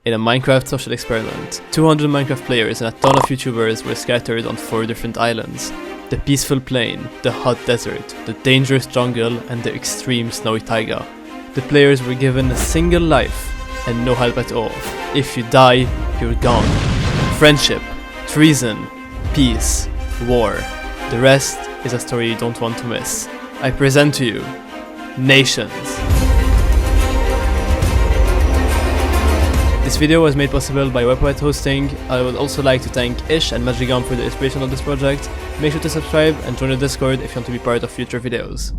In a Minecraft social experiment, 200 Minecraft players and a ton of YouTubers were scattered on 4 different islands. The peaceful plain, the hot desert, the dangerous jungle, and the extreme snowy taiga. The players were given a single life and no help at all. If you die, you're gone. Friendship, treason, peace, war. The rest is a story you don't want to miss. I present to you, Nations. This video was made possible by Wepwawet Hosting. I would also like to thank Ish and Magicom for the inspiration of this project. Make sure to subscribe and join the Discord if you want to be part of future videos.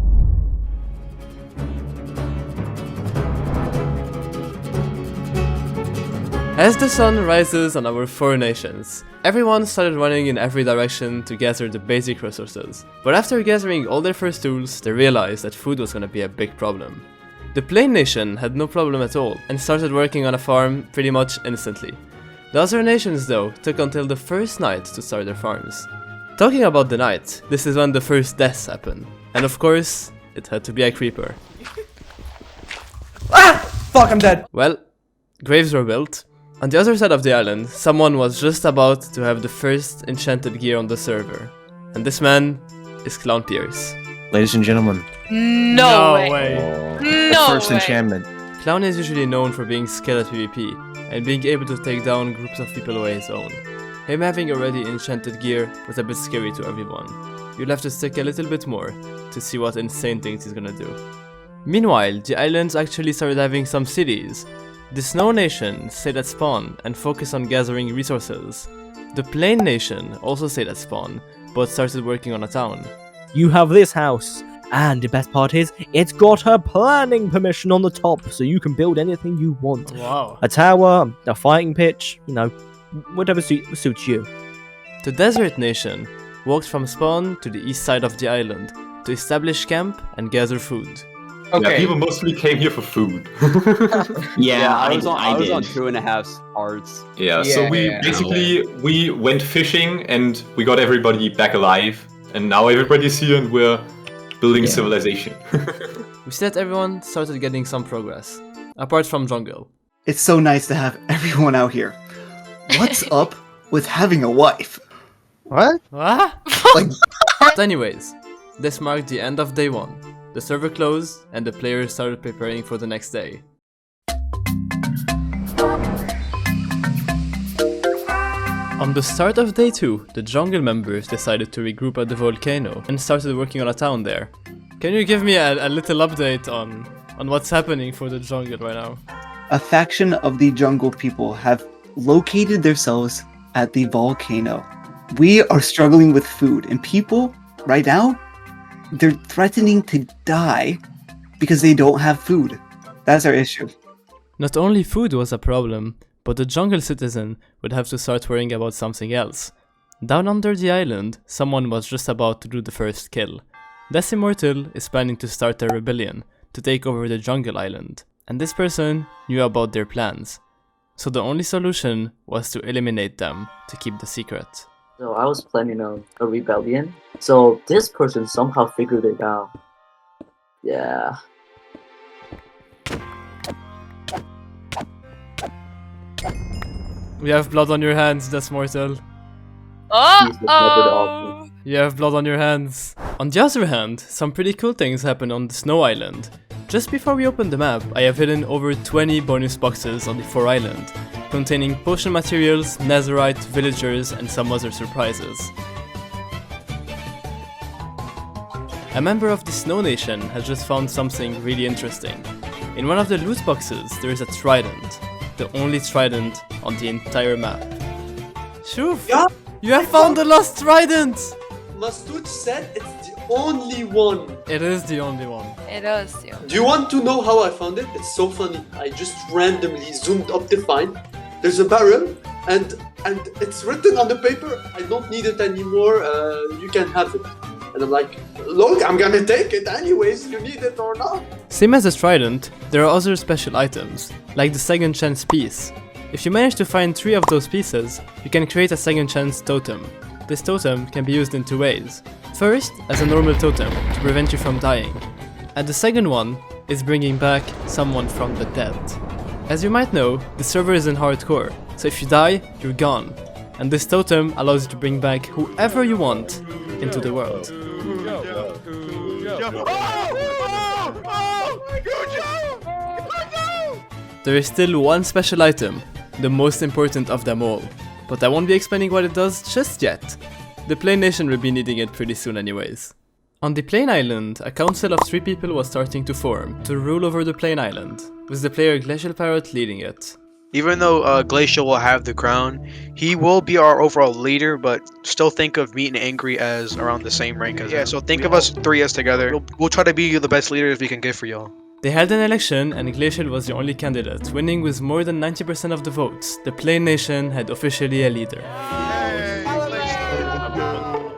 As the sun rises on our 4 nations, everyone started running in every direction to gather the basic resources. But after gathering all their first tools, they realized that food was gonna be a big problem. The Plain Nation had no problem at all and started working on a farm pretty much instantly. The other nations though took until the first night to start their farms. Talking about the night, this is when the first deaths happen. And of course, it had to be a creeper. Ah! Fuck, I'm dead! Well, graves were built. On the other side of the island, someone was just about to have the first enchanted gear on the server. And this man is Clown Pierce. Ladies and gentlemen. No way. The first enchantment. Clown is usually known for being skilled at PvP, and being able to take down groups of people away his own. Him having already enchanted gear was a bit scary to everyone. You'll have to stick a little bit more to see what insane things he's gonna do. Meanwhile, the islands actually started having some cities. The Snow Nation stayed at spawn and focused on gathering resources. The Plain Nation also stayed at spawn, but started working on a town. You have this house, and the best part is, it's got a planning permission on the top, so you can build anything you want. Wow. A tower, a fighting pitch, you know, whatever suits you. The Desert Nation walked from spawn to the east side of the island to establish camp and gather food. Okay. Yeah, people mostly came here for food. I was on 2.5 hearts. Yeah, so we we went fishing and we got everybody back alive, and now everybody's here and we're building civilization. We see that everyone started getting some progress, apart from Jungle. It's so nice to have everyone out here. What's up with having a wife? What? What? Like, But anyways, this marked the end of day 1. The server closed, and the players started preparing for the next day. On the start of day 2, the jungle members decided to regroup at the volcano and started working on a town there. Can you give me a little update on what's happening for the jungle right now? a faction of the jungle people have located themselves at the volcano. We are struggling with food, and people, right now, they're threatening to die because they don't have food. That's our issue. Not only food was a problem, but the jungle citizen would have to start worrying about something else. Down under the island, someone was just about to do the first kill. This immortal is planning to start a rebellion to take over the jungle island, and this person knew about their plans. So the only solution was to eliminate them to keep the secret. So I was planning a rebellion. So this person somehow figured it out. Yeah. You have blood on your hands, that's mortal. Oh! You have blood on your hands. On the other hand, some pretty cool things happen on the Snow Island. Just before we open the map, I have hidden over 20 bonus boxes on the 4 island, containing potion materials, netherite, villagers, and some other surprises. A member of the Snow Nation has just found something really interesting. In one of the loot boxes, there is a trident. The only trident on the entire map. Shoof! Yeah, You have found the lost trident! Mastoud said it's the only one. It is the only one. It is, yeah. Do you want to know how I found it? It's so funny. I just randomly zoomed up to find. There's a barrel, and it's written on the paper. I don't need it anymore. You can have it. And I'm like, look, I'm gonna take it anyways. You need it or not? Same as the trident, there are other special items, like the second chance piece. If you manage to find 3 of those pieces, you can create a second chance totem. This totem can be used in 2 ways. First, as a normal totem, to prevent you from dying. And the second one is bringing back someone from the dead. As you might know, the server is in hardcore, so if you die, you're gone. And this totem allows you to bring back whoever you want into the world. There is still one special item, the most important of them all, but I won't be explaining what it does just yet. The Plain Nation will be needing it pretty soon anyways. On the Plain Island, a council of 3 people was starting to form to rule over the Plain Island, with the player Glacial Parrot leading it. Even though Glacial will have the crown, he will be our overall leader, but still think of Meat and Angry as around the same rank as him. So think of us 3 as together. We'll try to be the best leaders we can get for y'all. They held an election and Glacial was the only candidate, winning with more than 90% of the votes. The Plain Nation had officially a leader.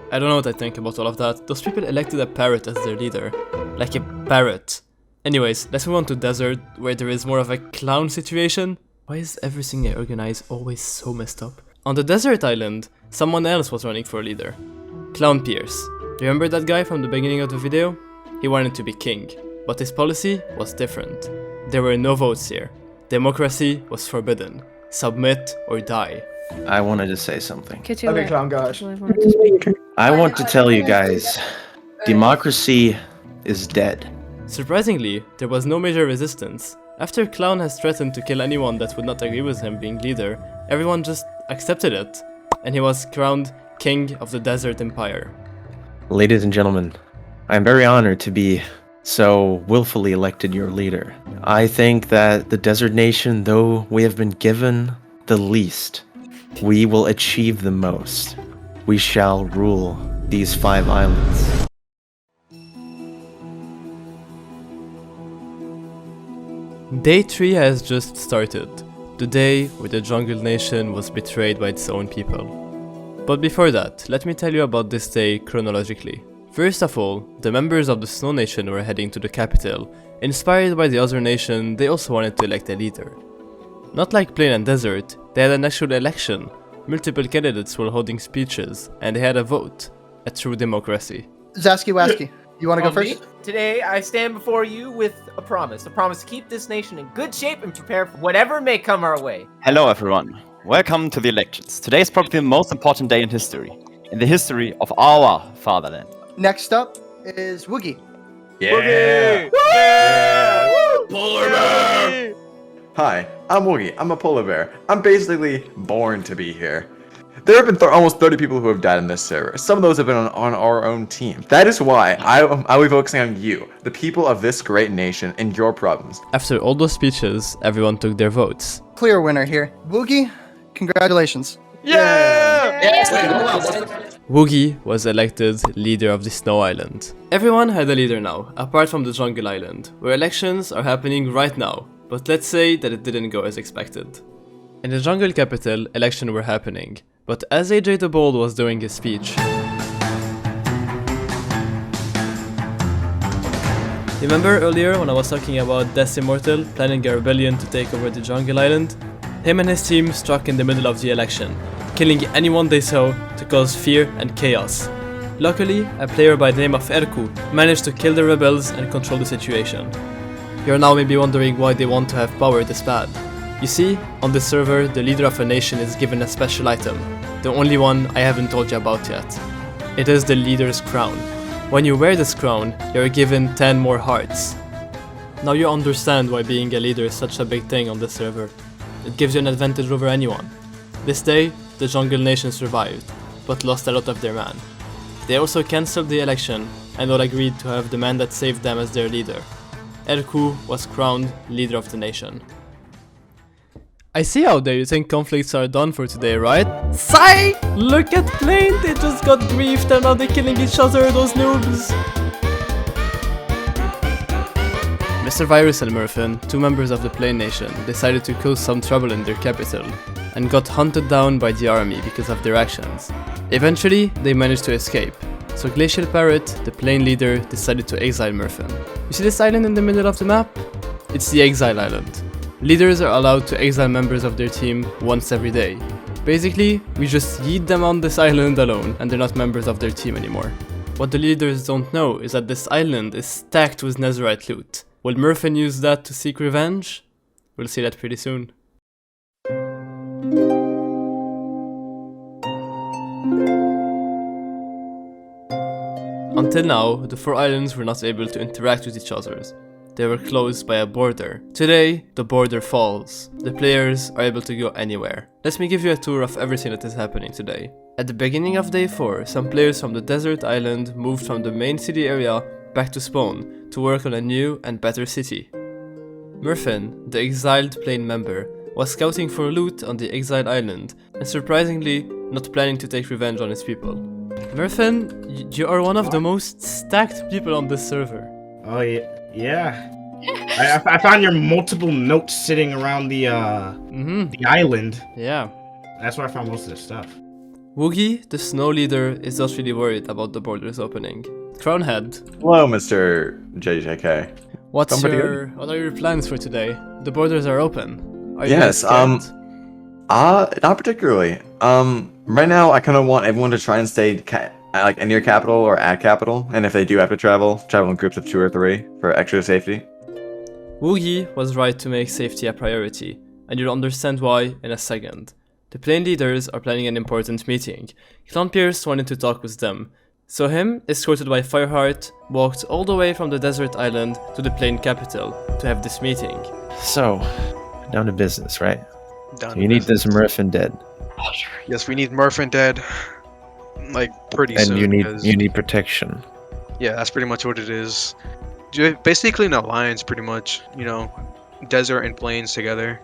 I don't know what I think about all of that. Those people elected a parrot as their leader. Like a parrot. Anyways, let's move on to Desert, where there is more of a clown situation. Why is everything I organize always so messed up? On the desert island, someone else was running for a leader. Clown Pierce. Remember that guy from the beginning of the video? He wanted to be king, but his policy was different. There were no votes here. Democracy was forbidden. Submit or die. I wanted to say something. Okay, clown gosh. I want to tell you guys, democracy is dead. Surprisingly, there was no major resistance. After Clown has threatened to kill anyone that would not agree with him being leader, everyone just accepted it, and he was crowned King of the Desert Empire. Ladies and gentlemen, I am very honored to be so willfully elected your leader. I think that the Desert Nation, though we have been given the least, we will achieve the most. We shall rule these 5 islands. Day 3 has just started, the day where the Jungle Nation was betrayed by its own people. But before that, let me tell you about this day chronologically. First of all, the members of the Snow Nation were heading to the capital. Inspired by the other nation, they also wanted to elect a leader. Not like Plain and Desert, they had an actual election. Multiple candidates were holding speeches, and they had a vote. A true democracy. Zasky Wasky, you want to go first? Today, I stand before you with a promise to keep this nation in good shape and prepare for whatever may come our way. Hello everyone, welcome to the elections. Today is probably the most important day in the history of our fatherland. Next up is Woogie. Yeah! Yeah! Polar bear! Hi, I'm Woogie. I'm a polar bear. I'm basically born to be here. There have been almost 30 people who have died in this server. Some of those have been on our own team. That is why I will be focusing on you, the people of this great nation, and your problems. After all those speeches, everyone took their votes. Clear winner here. Woogie, congratulations. Yeah! Woogie was elected leader of the Snow Island. Everyone had a leader now, apart from the Jungle Island, where elections are happening right now. But let's say that it didn't go as expected. In the jungle capital, elections were happening, but as AJ the Bold was doing his speech, remember earlier when I was talking about Death Immortal planning a rebellion to take over the Jungle Island? Him and his team struck in the middle of the election, killing anyone they saw to cause fear and chaos. Luckily, a player by the name of Erku managed to kill the rebels and control the situation. You're now maybe wondering why they want to have power this bad. You see, on this server, the leader of a nation is given a special item, the only one I haven't told you about yet. It is the leader's crown. When you wear this crown, you're given 10 more hearts. Now you understand why being a leader is such a big thing on this server. It gives you an advantage over anyone. This day, the Jungle Nation survived, but lost a lot of their men. They also cancelled the election and all agreed to have the man that saved them as their leader. Erku was crowned leader of the nation. I see out there you think conflicts are done for today, right? Sigh! Look at Plain, they just got griefed and now they're killing each other, those noobs! Mr. Virus and Murphin, 2 members of the Plain Nation, decided to cause some trouble in their capital and got hunted down by the army because of their actions. Eventually, they managed to escape. So Glacial Parrot, the Plain leader, decided to exile Murphin. You see this island in the middle of the map? It's the Exile Island. Leaders are allowed to exile members of their team once every day. Basically, we just yeet them on this island alone and they're not members of their team anymore. What the leaders don't know is that this island is stacked with netherite loot. Will Murphin use that to seek revenge? We'll see that pretty soon. Until now, the 4 islands were not able to interact with each other. They were closed by a border. Today, the border falls. The players are able to go anywhere. Let me give you a tour of everything that is happening today. At the beginning of day 4, some players from the desert island moved from the main city area back to spawn to work on a new and better city. Murphin, the exiled plane member, was scouting for loot on the exiled island and surprisingly not planning to take revenge on his people. Murphin, you are one of the most stacked people on this server. Oh yeah. I found your multiple notes sitting around the island. Yeah. That's where I found most of this stuff. Woogie, the snow leader, is not really worried about the borders opening. Crownhead. Hello, Mr. JJK. What are your plans for today? The borders are open. Are you Yes, scared? not particularly. Right now I kind of want everyone to try and stay like near capital or at capital, and if they do have to travel in groups of 2 or 3 for extra safety. Woogie was right to make safety a priority, and you'll understand why in a second. The plane leaders are planning an important meeting. Clan Pierce wanted to talk with them, so him, escorted by Fireheart, walked all the way from the desert island to the plane capital to have this meeting. So, down to business, right? Down So to you need business. this Murphin dead. Yes, we need Murphin dead. Like pretty And soon. you need protection. Yeah, that's pretty much what it is. Basically an alliance, pretty much. You know, desert and plains together.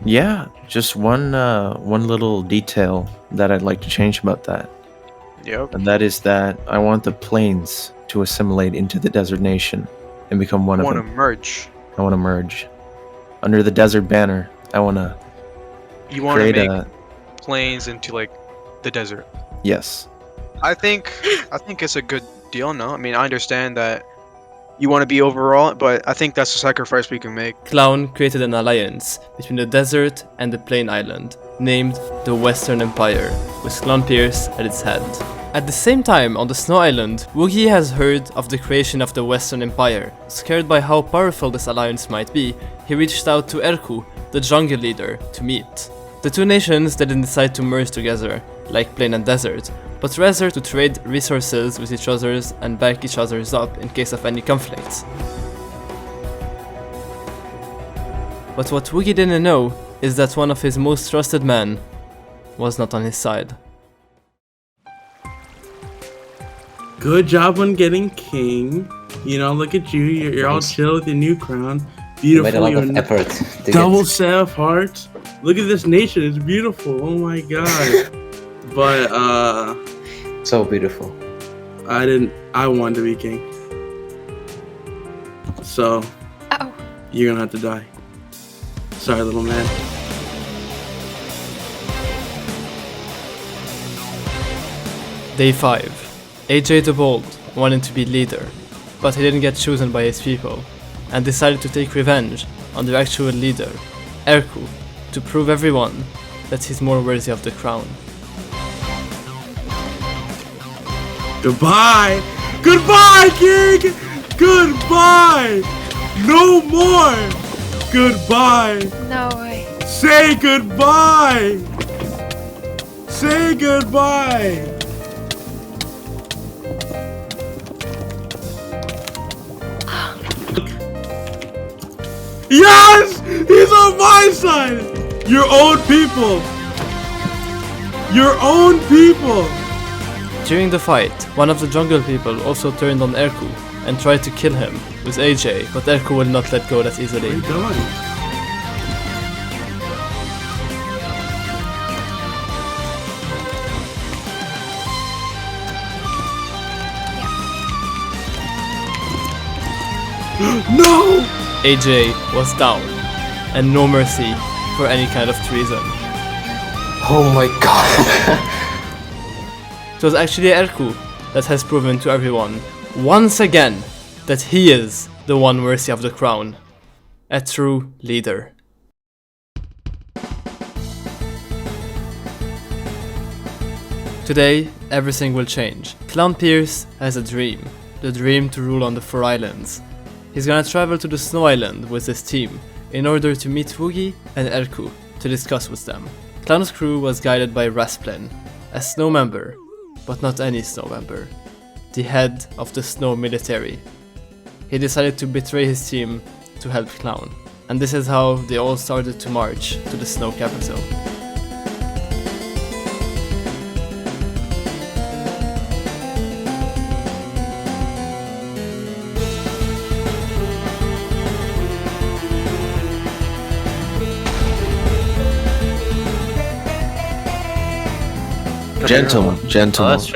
Yeah, just one little detail that I'd like to change about that. Yep. And that is that I want the plains to assimilate into the desert nation and become one of them. Merge. I want to merge. Under the desert banner, I want to You want to create make plains into like the desert. Yes. I think it's a good deal. No, I mean I understand that you want to be overall, but I think that's a sacrifice we can make. Clown created an alliance between the desert and the plain island, named the Western Empire, with Clan Pierce at its head. At the same time, on the Snow Island, Woogie has heard of the creation of the Western Empire. Scared by how powerful this alliance might be, he reached out to Erku, the jungle leader, to meet. The 2 nations didn't decide to merge together, like plain and desert, but rather to trade resources with each other and back each other up in case of any conflicts. But what Woogie didn't know is that one of his most trusted men was not on his side. Good job on getting king. You know, look at you. You're all chill with your new crown. Beautiful. made a lot You're of effort to double get. set of hearts. Look at this nation. It's beautiful. Oh my god. But So beautiful. I wanted to be king. So you're gonna have to die. Sorry, little man. Day 5. AJ the Bold wanted to be leader, but he didn't get chosen by his people, and decided to take revenge on their actual leader, Erku, to prove everyone that he's more worthy of the crown. Goodbye! Goodbye, king! Goodbye! No more! Goodbye! No way. Say goodbye! Say goodbye! Yes! He's on my side! Your own people! Your own people! During the fight, one of the jungle people also turned on Erku and tried to kill him with AJ, but Erku will not let go that easily. Where are you going? No! AJ was down, and no mercy for any kind of treason. Oh my god. It was actually Erku that has proven to everyone, once again, that he is the one worthy of the crown. A true leader. Today, everything will change. Clan Pierce has a dream. The dream to rule on the 4 islands. He's gonna travel to the Snow Island with his team in order to meet Woogie and Erku to discuss with them. Clown's crew was guided by Rasplin, a snow member, but not any snow member, the head of the snow military. He decided to betray his team to help Clown, and this is how they all started to march to the snow capital. Gentlemen,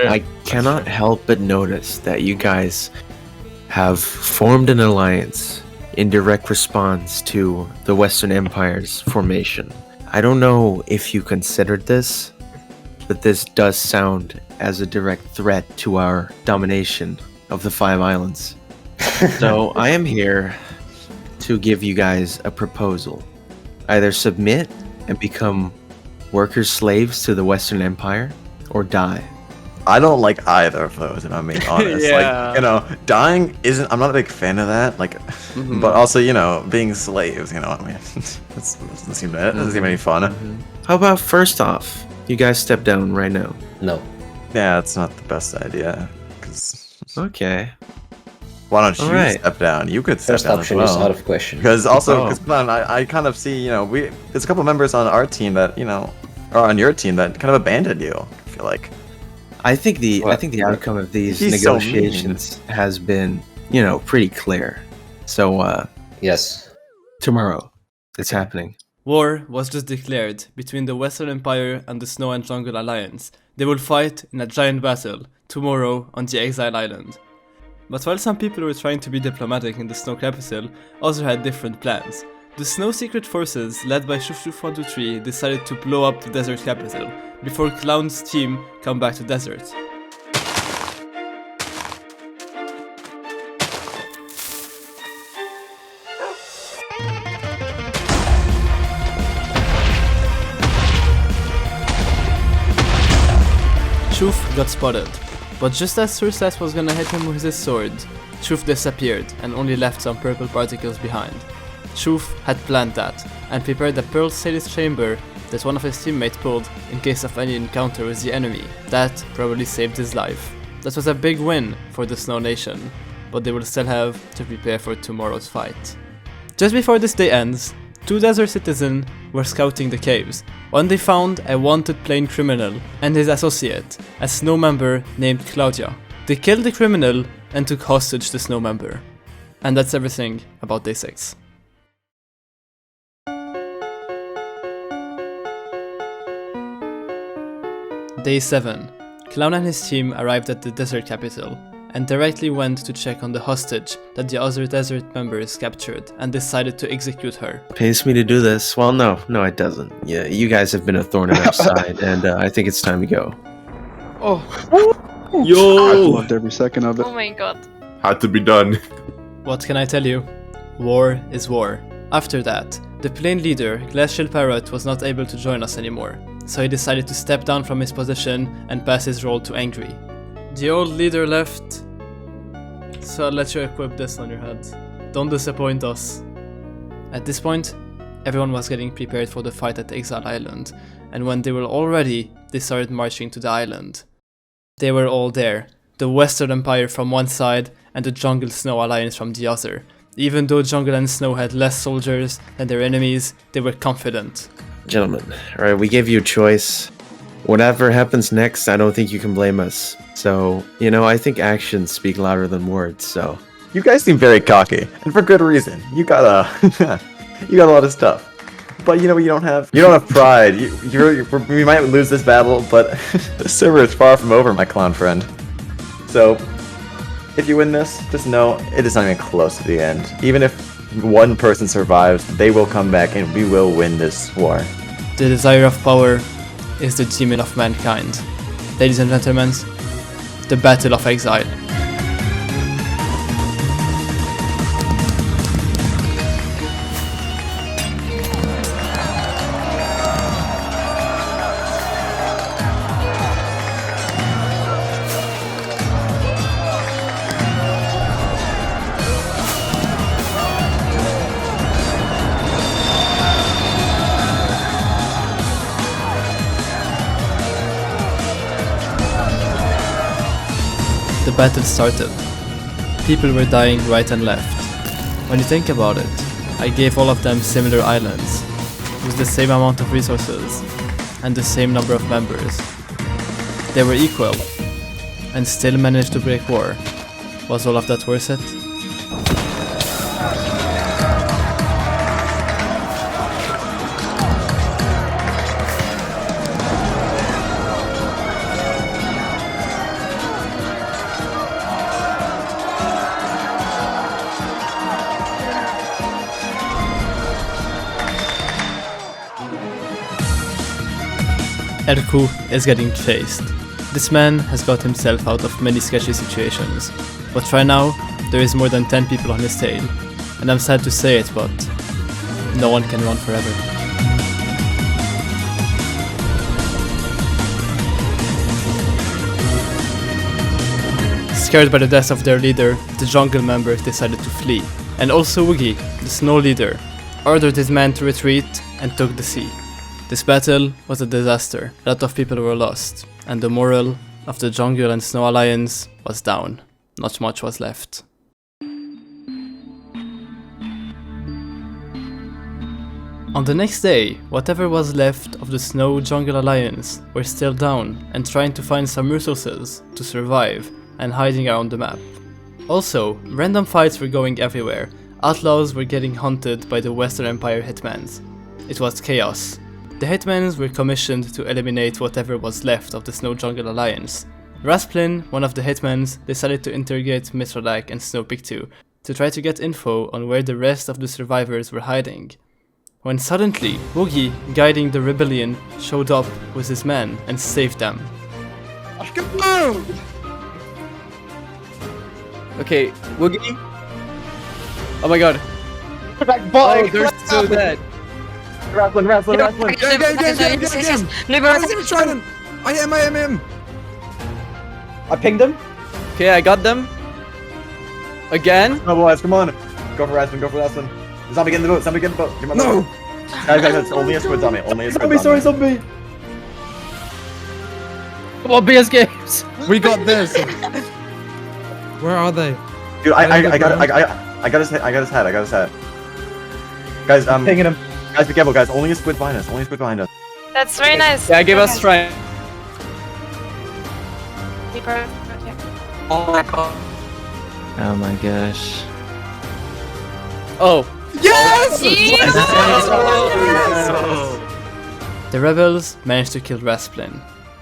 I cannot help but notice that you guys have formed an alliance in direct response to the Western Empire's formation. I don't know if you considered this, but this does sound as a direct threat to our domination of the 5 islands. So I am here to give you guys a proposal. Either submit and become worker slaves to the Western Empire, or die. I don't like either of those, if I'm being honest. Yeah. Like, you know, dying isn't. I'm not a big fan of that. Like, but also, you know, being slaves. You know what I mean? Doesn't seem any fun. How about first off, you guys step down right now? No. Yeah, it's not the best idea. Okay. Why don't you Alright. step down? You could step First down option as is well. out of question. Because also, Oh. because I kind of see, you know, there's a couple members on our team that, you know, are on your team that kind of abandoned you. I feel like. I think the outcome of these He's so mean. negotiations has been, you know, pretty clear. So yes, tomorrow it's happening. War was just declared between the Western Empire and the Snow and Jungle Alliance. They will fight in a giant battle tomorrow on the Exile Island. But while some people were trying to be diplomatic in the Snow capital, others had different plans. The Snow Secret Forces, led by Shuf123, decided to blow up the desert capital before Clown's team come back to desert. Shuf got spotted, but just as Sursat was gonna hit him with his sword, Shuf disappeared and only left some purple particles behind. Shuf had planned that, and prepared a Pearl Salis chamber that one of his teammates pulled in case of any encounter with the enemy. That probably saved his life. That was a big win for the Snow Nation, but they will still have to prepare for tomorrow's fight. Just before this day ends, 2 desert citizens were scouting the caves when they found a wanted plain criminal and his associate, a snow member named Claudia. They killed the criminal and took hostage the snow member. And that's everything about day 6. Day 7. Clown and his team arrived at the desert capital and directly went to check on the hostage that the other desert members captured and decided to execute her. Pays me to do this. Well, no, it doesn't. Yeah, you guys have been a thorn in our side, and I think it's time to go. Oh, Yo! I loved every second of it. Oh my god. Had to be done. What can I tell you? War is war. After that, the plane leader, Glacial Parrot, was not able to join us anymore, so he decided to step down from his position and pass his role to Angry. The old leader left, so I'll let you equip this on your head. Don't disappoint us. At this point, everyone was getting prepared for the fight at Exile Island, and when they were all ready, they started marching to the island. They were all there, the Western Empire from one side and the Jungle Snow Alliance from the other. Even though Jungle and Snow had less soldiers than their enemies, they were confident. Gentlemen, alright, we gave you a choice. Whatever happens next, I don't think you can blame us. So, you know, I think actions speak louder than words, so. You guys seem very cocky, and for good reason. You got you got a lot of stuff. But you know, you don't have pride. We might lose this battle, but the server is far from over, my clown friend. So, if you win this, just know it is not even close to the end. Even if one person survives, they will come back and we will win this war. The desire of power is the demon of mankind. Ladies and gentlemen, the Battle of Exile. the battle started. People were dying right and left. When you think about it, I gave all of them similar islands, with the same amount of resources, and the same number of members. They were equal, and still managed to break war. Was all of that worth it? Erku is getting chased. This man has got himself out of many sketchy situations, but right now there is more than 10 people on his tail, and I'm sad to say it, but no one can run forever. Scared by the death of their leader, the jungle members decided to flee, and also Woogie, the snow leader, ordered his men to retreat and took the sea. This battle was a disaster. A lot of people were lost, and the morale of the Jungle and Snow Alliance was down. Not much was left. On the next day, whatever was left of the Snow Jungle Alliance were still down and trying to find some resources to survive and hiding around the map. Also, random fights were going everywhere. Outlaws were getting hunted by the Western Empire hitmans. It was chaos. The hitmans were commissioned to eliminate whatever was left of the Snow Jungle Alliance. Rasplin, one of the hitmans, decided to interrogate Mithralak and Snow Pictou to try to get info on where the rest of the survivors were hiding. When suddenly, Woogie, guiding the rebellion, showed up with his men and saved them. Okay, Woogie. Oh my god. Oh, they're so dead. Rasplin. Get him. I am him. I pinged him. Okay, I got them. Again. Oh boys, come on. Go for Rasplin. Zombie, get in the boat. Come on. No. Guys, it's only a squid zombie. Zombie. Come on, BS Games. We got this. Where are they? Dude, I got his head. Guys, Pinging him. Guys, be careful, guys. Only a squid behind us. That's very nice. Yeah, give us strength. Oh my god. Oh my gosh. Oh. Yes! The rebels managed to kill Rasplin.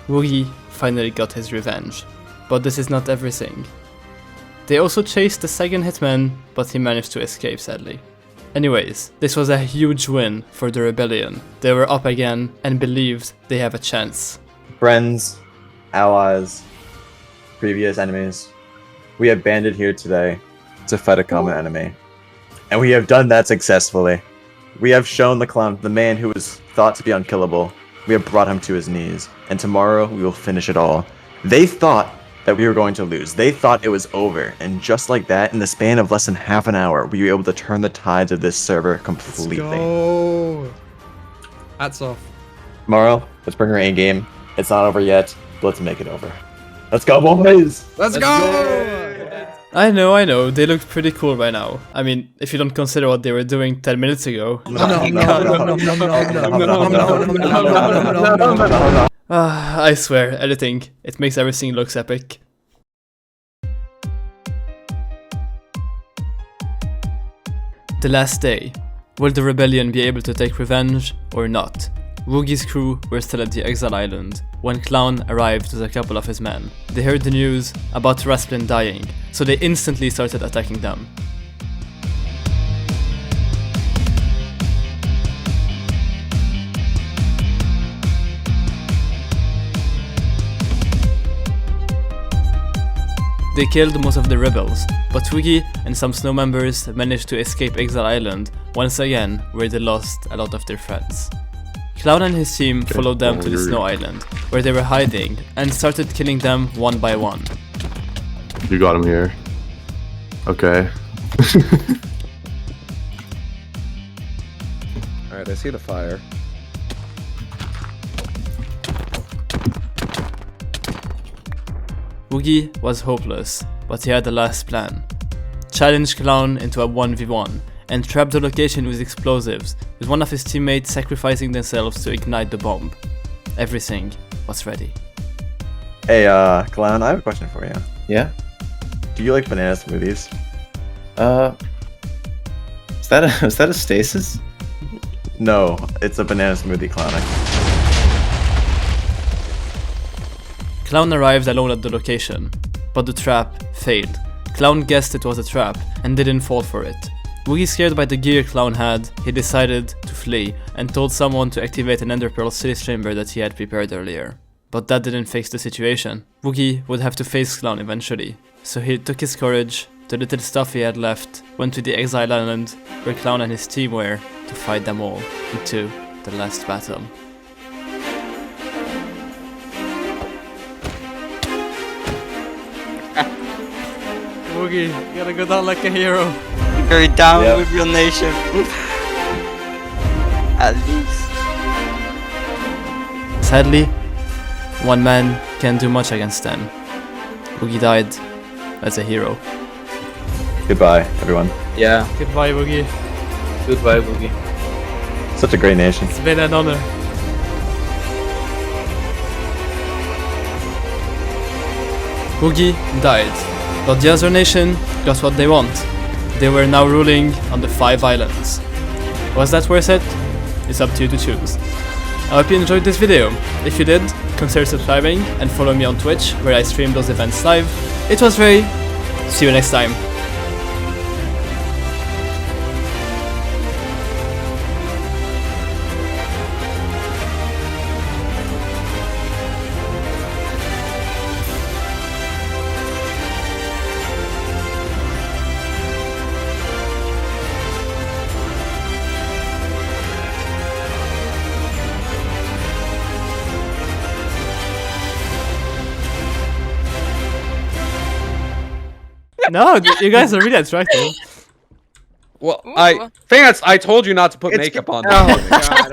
Woogie finally got his revenge. But this is not everything. They also chased the second hitman, but he managed to escape sadly. Anyways, this was a huge win for the rebellion. They were up again and believed they have a chance. Friends, allies, previous enemies, we have banded here today to fight a common enemy. And we have done that successfully. We have shown the clown, the man who was thought to be unkillable, we have brought him to his knees. And tomorrow we will finish it all. They thought that we were going to lose. They thought it was over. And just like that, in the span of less than half an hour, we were able to turn the tides of this server completely. Let's go. Hats off. Tomorrow, let's bring our A game. It's not over yet, but let's make it over. Let's go, boys! Let's go! I know, they looked pretty cool right now. I mean, if you don't consider what they were doing 10 minutes ago. I swear, editing, it makes everything looks epic. The last day. Will the rebellion be able to take revenge or not? Woogie's crew were still at the Exile Island when Clown arrived with a couple of his men. They heard the news about Rasplin dying, so they instantly started attacking them. They killed most of the rebels, but Woogie and some snow members managed to escape Exile Island once again, where they lost a lot of their friends. Cloud and his team followed them to the Snow Island, where they were hiding, and started killing them one by one. You got him here. Okay. Alright, I see the fire. Boogie was hopeless, but he had a last plan. Challenge Clown into a 1v1 and trap the location with explosives, with one of his teammates sacrificing themselves to ignite the bomb. Everything was ready. Hey, Clown, I have a question for you. Yeah? Do you like banana smoothies? Is that a stasis? No, it's a banana smoothie, Clown. Clown arrived alone at the location, but the trap failed. Clown guessed it was a trap and didn't fall for it. Woogie, scared by the gear Clown had, he decided to flee and told someone to activate an Ender Pearl Cities chamber that he had prepared earlier. But that didn't fix the situation. Woogie would have to face Clown eventually, so he took his courage, the little stuff he had left, went to the Exile Island where Clown and his team were to fight them all into the last battle. Woogie, you gotta go down like a hero. Go down with your nation. At least. Sadly, one man can't do much against 10. Woogie died as a hero. Goodbye, everyone. Yeah. Goodbye, Woogie. Goodbye, Boogie. Such a great nation. It's been an honor. Woogie died, but the other nation got what they want. They were now ruling on the 5 islands. Was that worth it? It's up to you to choose. I hope you enjoyed this video. If you did, consider subscribing and follow me on Twitch, where I stream those events live. It was Ray. See you next time. No, you guys are really attractive. Well, I told you not to put makeup on. Oh, God.